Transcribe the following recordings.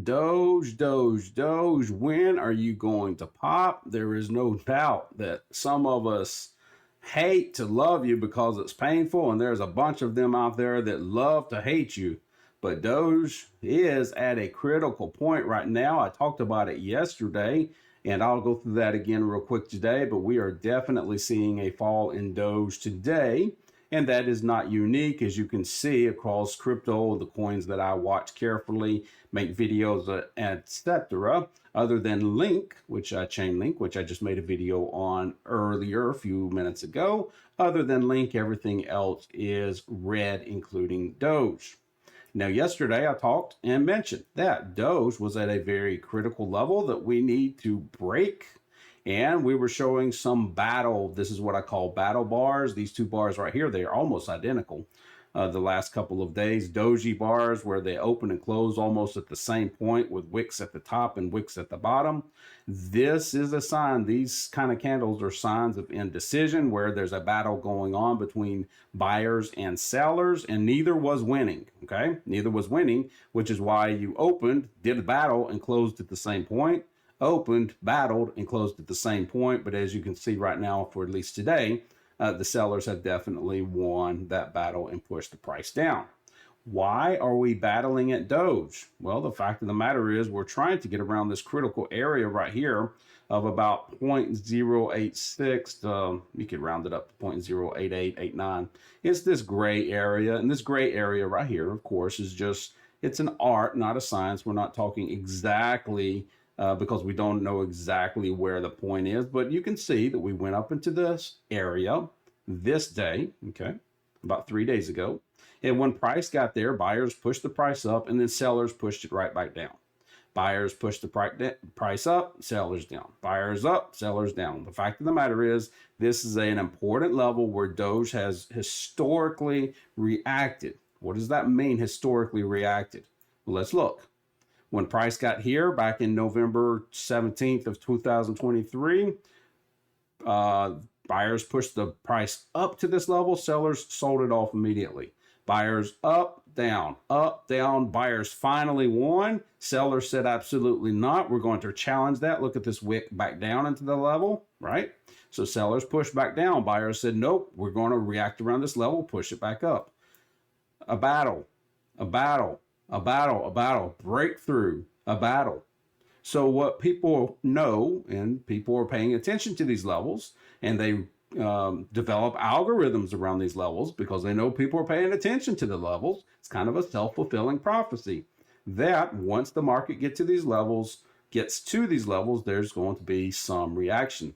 Doge, Doge, Doge, when are you going to pop? There is no doubt that some of us hate to love you because it's painful, and there's a bunch of them out there that love to hate you. But Doge is at a critical point right now. I talked about it yesterday, and I'll go through that again real quick today. But we are definitely seeing a fall in Doge today. And that is not unique, as you can see across crypto, the coins that I watch carefully, make videos, etc. Other than Link, which Chainlink, which I just made a video on earlier, a few minutes ago. Other than Link, everything else is red, including Doge. Now, yesterday I talked and mentioned that Doge was at a very critical level that we need to break, and we were showing some battle. This is what I call battle bars. These two bars right here, they are almost identical. The last couple of days, doji bars where they open and close almost at the same point with wicks at the top and wicks at the bottom. This is a sign. These kind of candles are signs of indecision, where there's a battle going on between buyers and sellers, and neither was winning. Okay, neither was winning, which is why you opened, did a battle, and closed at the same point. Opened, battled, and closed at the same point. But as you can see right now, for at least today, the sellers have definitely won that battle and pushed the price down. Why are we battling at Doge? Well, the fact of the matter is we're trying to get around this critical area right here of about 0.086. You could round it up to 0.08889. It's this gray area, and this gray area right here, of course, is just, it's an art, not a science. We're not talking exactly because we don't know exactly where the point is, but you can see that we went up into this area this day, okay, about 3 days ago. And when price got there, buyers pushed the price up, and then sellers pushed it right back down. Buyers pushed the price up, sellers down. Buyers up, sellers down. The fact of the matter is, this is an important level where Doge has historically reacted. What does that mean, historically reacted? Well, let's look. When price got here back in November 17th of 2023, buyers pushed the price up to this level. Sellers sold it off immediately. Buyers up, down, buyers finally won. Sellers said absolutely not. We're going to challenge that. Look at this wick back down into the level, right? So sellers pushed back down. Buyers said, nope, we're going to react around this level, push it back up. A battle, breakthrough, a battle. So what people know, and people are paying attention to these levels, and they develop algorithms around these levels because they know people are paying attention to the levels. It's kind of a self-fulfilling prophecy that once the market gets to these levels, there's going to be some reaction.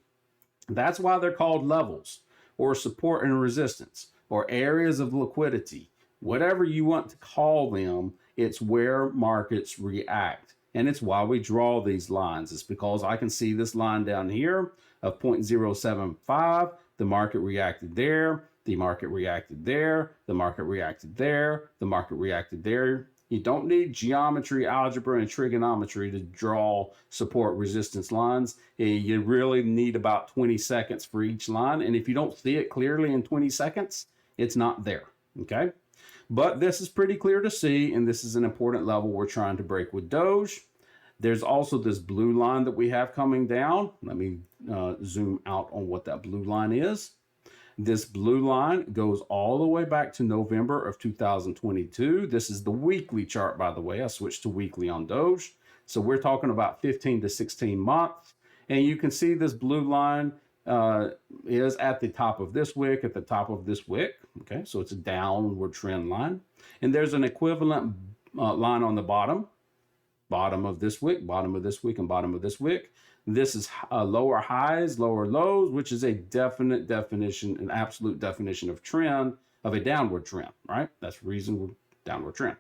That's why they're called levels, or support and resistance, or areas of liquidity. Whatever you want to call them, it's where markets react. And it's why we draw these lines. It's because I can see this line down here of 0.075. The market reacted there. The market reacted there. The market reacted there. The market reacted there. You don't need geometry, algebra, and trigonometry to draw support resistance lines. You really need about 20 seconds for each line. And if you don't see it clearly in 20 seconds, it's not there. Okay? But this is pretty clear to see, and this is an important level we're trying to break with Doge. There's also this blue line that we have coming down. Let me zoom out on what that blue line is. This blue line goes all the way back to November of 2022. This is the weekly chart, by the way. I switched to weekly on Doge. So we're talking about 15 to 16 months. And you can see this blue line is at the top of this wick, Okay, so it's a downward trend line. And there's an equivalent line on the bottom of this wick, bottom of this wick, and bottom of this wick. This is lower highs, lower lows, which is a definite definition, an absolute definition of trend, of a downward trend, right? That's the reason we're downward trend.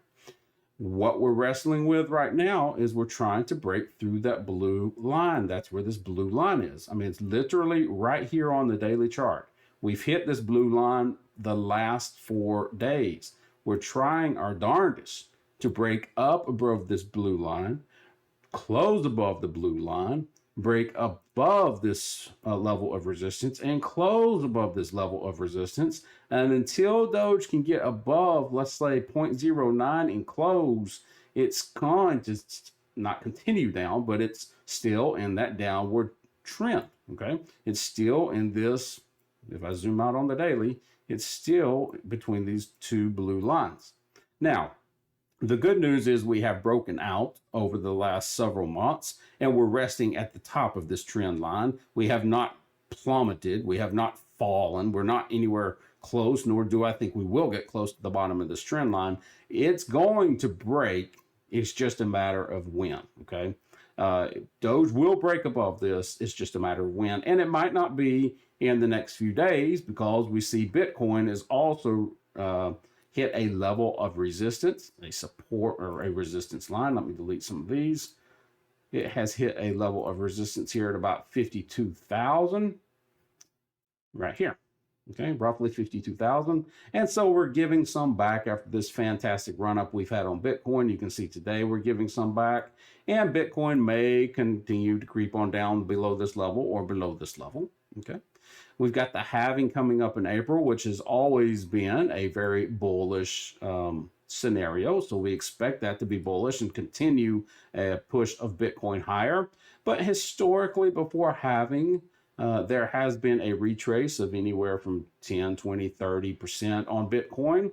What we're wrestling with right now is we're trying to break through that blue line. That's where this blue line is. I mean, it's literally right here on the daily chart. We've hit this blue line the last 4 days. We're trying our darndest to break up above this blue line, close above the blue line, break above this level of resistance, and close above this level of resistance. And until Doge can get above, let's say 0.09 and close, it's going to not continue down, but it's still in that downward trend. Okay, it's still in this. If I zoom out on the daily, it's still between these two blue lines. Now, the good news is we have broken out over the last several months and we're resting at the top of this trend line. We have not plummeted. We have not fallen. We're not anywhere close, nor do I think we will get close to the bottom of this trend line. It's going to break. It's just a matter of when. Okay. Doge will break above this. It's just a matter of when. And it might not be in the next few days because we see Bitcoin is also hit a level of resistance, a support or a resistance line. Let me delete some of these. It has hit a level of resistance here at about 52,000 right here. Okay, roughly 52,000. And so we're giving some back after this fantastic run up we've had on Bitcoin. You can see today we're giving some back, and Bitcoin may continue to creep on down below this level or below this level. Okay. We've got the halving coming up in April, which has always been a very bullish scenario. So we expect that to be bullish and continue a push of Bitcoin higher. But historically, before halving, there has been a retrace of anywhere from 10, 20, 30% on Bitcoin.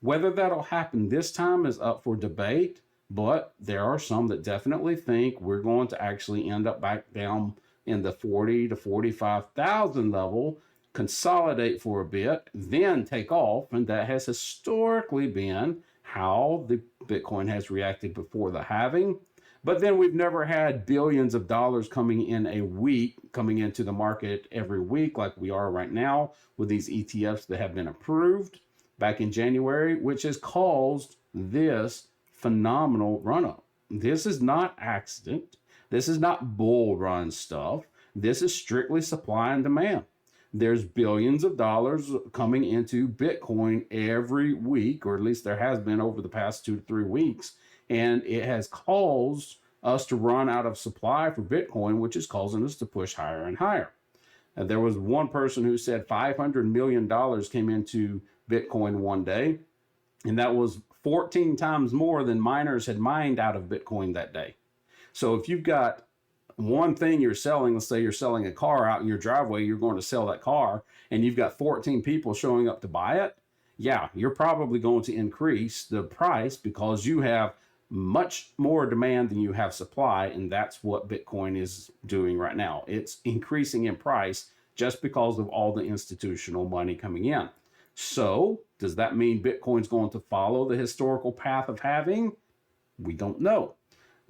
Whether that'll happen this time is up for debate, but there are some that definitely think we're going to actually end up back down in the 40 to 45,000 level, consolidate for a bit, then take off. And that has historically been how the Bitcoin has reacted before the halving. But then we've never had billions of dollars coming in a week, coming into the market every week like we are right now with these ETFs that have been approved back in January, which has caused this phenomenal run up. This is not accident. This is not bull run stuff. This is strictly supply and demand. There's billions of dollars coming into Bitcoin every week, or at least there has been over the past 2 to 3 weeks. And it has caused us to run out of supply for Bitcoin, which is causing us to push higher and higher. And there was one person who said $500 million came into Bitcoin one day, and that was 14 times more than miners had mined out of Bitcoin that day. So if you've got one thing you're selling, let's say you're selling a car out in your driveway, you're going to sell that car, and you've got 14 people showing up to buy it, yeah, you're probably going to increase the price because you have much more demand than you have supply, and that's what Bitcoin is doing right now. It's increasing in price just because of all the institutional money coming in. So does that mean Bitcoin's going to follow the historical path of halving? We don't know.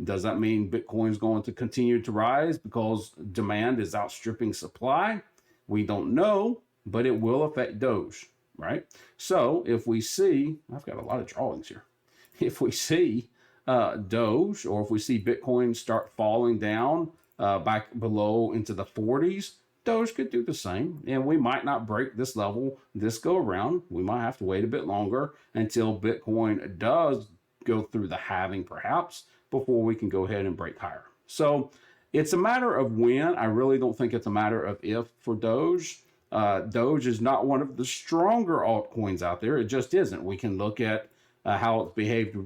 Does that mean Bitcoin's going to continue to rise because demand is outstripping supply? We don't know, but it will affect Doge, right? So if we see, I've got a lot of drawings here. If we see Doge, or if we see Bitcoin start falling down back below into the 40s, Doge could do the same. And we might not break this level this go around. We might have to wait a bit longer until Bitcoin does go through the halving perhaps before we can go ahead and break higher. So it's a matter of when. I really don't think it's a matter of if for Doge. Doge is not one of the stronger altcoins out there. It just isn't. We can look at how it's behaved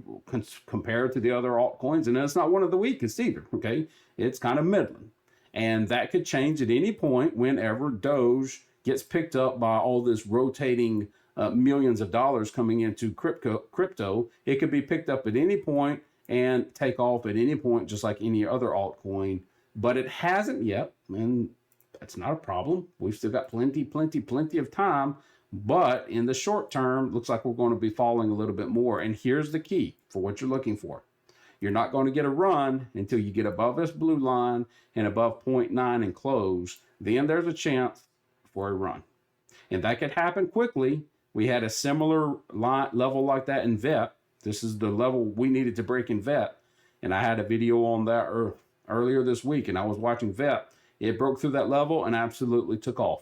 compared to the other altcoins, and it's not one of the weakest either. Okay, it's kind of middling, and that could change at any point whenever Doge gets picked up by all this rotating millions of dollars coming into crypto. It could be picked up at any point and take off at any point, just like any other altcoin, but it hasn't yet, and that's not a problem. We've still got plenty of time. But in the short term, looks like we're going to be falling a little bit more. And here's the key for what you're looking for. You're not going to get a run until you get above this blue line and above 0.9 and close. Then there's a chance for a run. And that could happen quickly. We had a similar level like that in VET. This is the level we needed to break in VET. And I had a video on that earlier this week, and I was watching VET. It broke through that level and absolutely took off.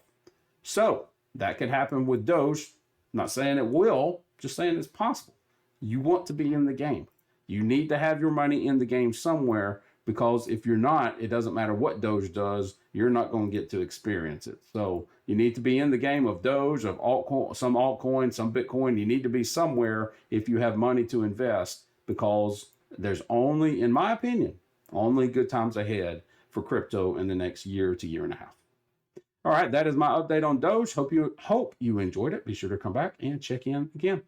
So that could happen with Doge. I'm not saying it will, just saying it's possible. You want to be in the game. You need to have your money in the game somewhere, because if you're not, it doesn't matter what Doge does, you're not going to get to experience it. So you need to be in the game of Doge, of some altcoin, some Bitcoin. You need to be somewhere if you have money to invest, because there's only, in my opinion, Only good times ahead for crypto in the next year to year and a half. All right, that is my update on Doge. Hope you enjoyed it. Be sure to come back and check in again.